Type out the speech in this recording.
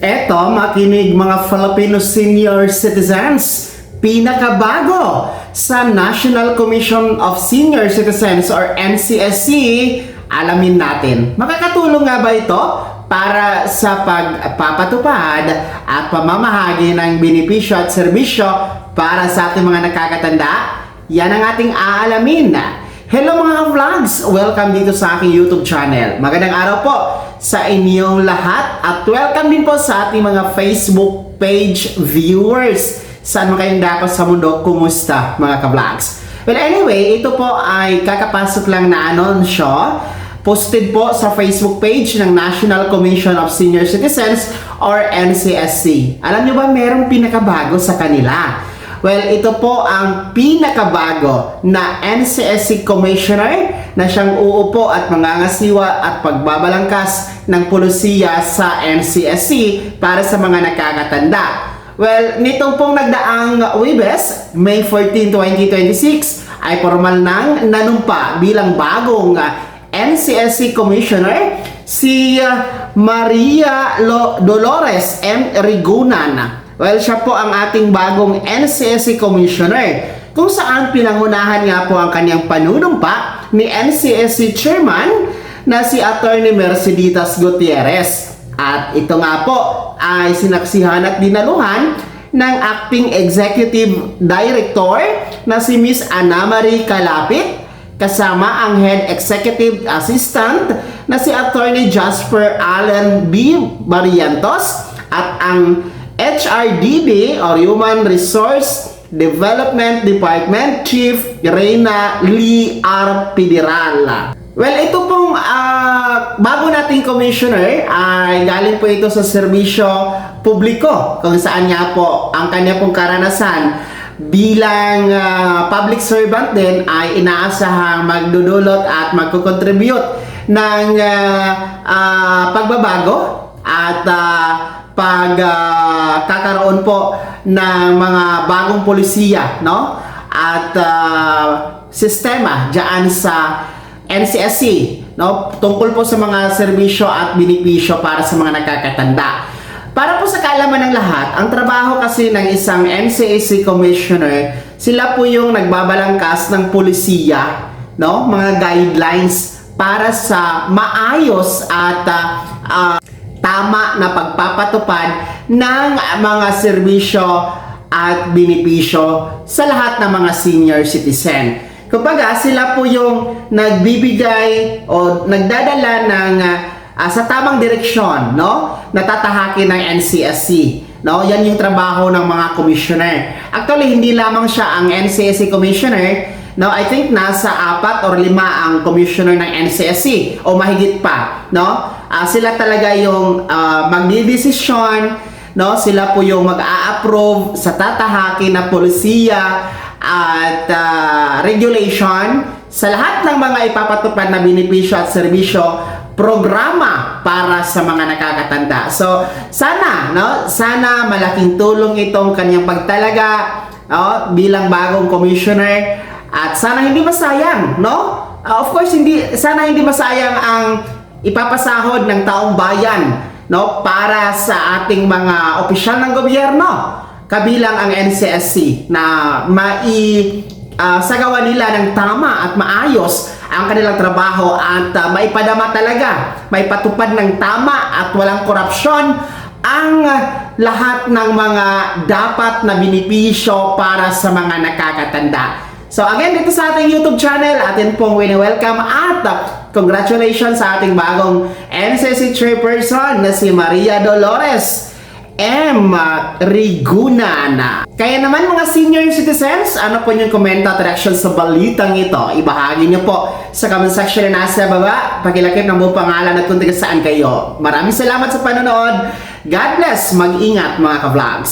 Eto, makinig mga Filipino senior citizens, pinakabago sa National Commission of Senior Citizens or NCSC, alamin natin. Makakatulong nga ba ito para sa pagpapatupad at pamamahagi ng benepisyo at serbisyo para sa ating mga nakakatanda? Yan ang ating aalamin. Hello mga vlogs! Welcome dito sa aking YouTube channel. Magandang araw po sa inyong lahat at welcome din po sa ating mga Facebook page viewers. Saan mo kayong dapat sa mundo? Kumusta mga ka-vlogs? Well anyway, ito po ay kakapasok lang na anunsyo. Posted po sa Facebook page ng National Commission of Senior Citizens or NCSC. Alam nyo ba merong pinakabago sa kanila? Well, ito po ang pinakabago na NCSC Commissioner na siyang uupo at mangangasiwa at pagbabalangkas ng pulisiya sa NCSC para sa mga nakakatanda. Well, nitong pong nagdaang Huwebes, May 14, 2026, ay formal nang nanumpa bilang bagong NCSC Commissioner si Maria Dolores M. Rigunan. Well, siya po ang ating bagong NCSC Commissioner, kung saan pinangunahan nga po ang kanyang panunumpa ni NCSC Chairman na si Attorney Merceditas Gutierrez. At ito nga po ay sinaksihan at dinaluhan ng Acting Executive Director na si Miss Ana Marie Calapit, kasama ang Head Executive Assistant na si Attorney Jasper Allen B. Barrientos at ang HRDD or Human Resource Development Department Chief Reyna Lee R. Federal. Well, ito pong bago nating commissioner ay galing po ito sa serbisyo publiko, kung saan nga po ang kanya pong karanasan bilang public servant din ay inaasahang magdudulot at magkukontribute ng pagbabago at pagkakaroon po ng mga bagong polisiya, no? At sistema diyan sa NCSC, no? Tungkol po sa mga serbisyo at benepisyo para sa mga nakakatanda. Para po sa kaalaman ng lahat, ang trabaho kasi ng isang NCSC commissioner, sila po yung nagbabalangkas ng polisiya, no? Mga guidelines para sa maayos at tama na pagpapatupad ng mga serbisyo at benepisyo sa lahat ng mga senior citizen. Kumbaga, sila po yung nagbibigay o nagdadala ng sa tamang direksyon, no? Natatahakin ng NCSC, no? Yan yung trabaho ng mga commissioner. Actually, hindi lamang siya ang NCSC commissioner, no? I think nasa 4 or 5 ang commissioner ng NCSC o mahigit pa, no? Sila talaga yung magdidesisyon, no? Sila po yung mag-a-approve sa tatahakin na polisiya at regulation sa lahat ng mga ipapatupad na benepisyo at serbisyo, programa para sa mga nakakatanda. So, sana, no? Sana malaking tulong itong kanyang pagtalaga, no? Bilang bagong commissioner at sana hindi masayang, no? Of course, sana hindi masayang ang ipapasahod ng taong bayan, no, para sa ating mga opisyal ng gobyerno, kabilang ang NCSC, na sagawa nila ng tama at maayos ang kanilang trabaho at maipadama talaga, maipatupad ng tama at walang korupsyon ang lahat ng mga dapat na benepisyo para sa mga nakakatanda. So again, dito sa ating YouTube channel, atin pong wini-welcome at congratulations sa ating bagong NCSC Chairperson na si Maria Dolores M. Rigunan. Kaya naman mga senior citizens, ano po yung komento at reaction sa balitang ito? Ibahagi niyo po sa comment section na nasa baba. Pakilakip ng buong pangalan at kung taga saan kayo. Maraming salamat sa panonood. God bless. Mag-ingat mga ka-vlogs.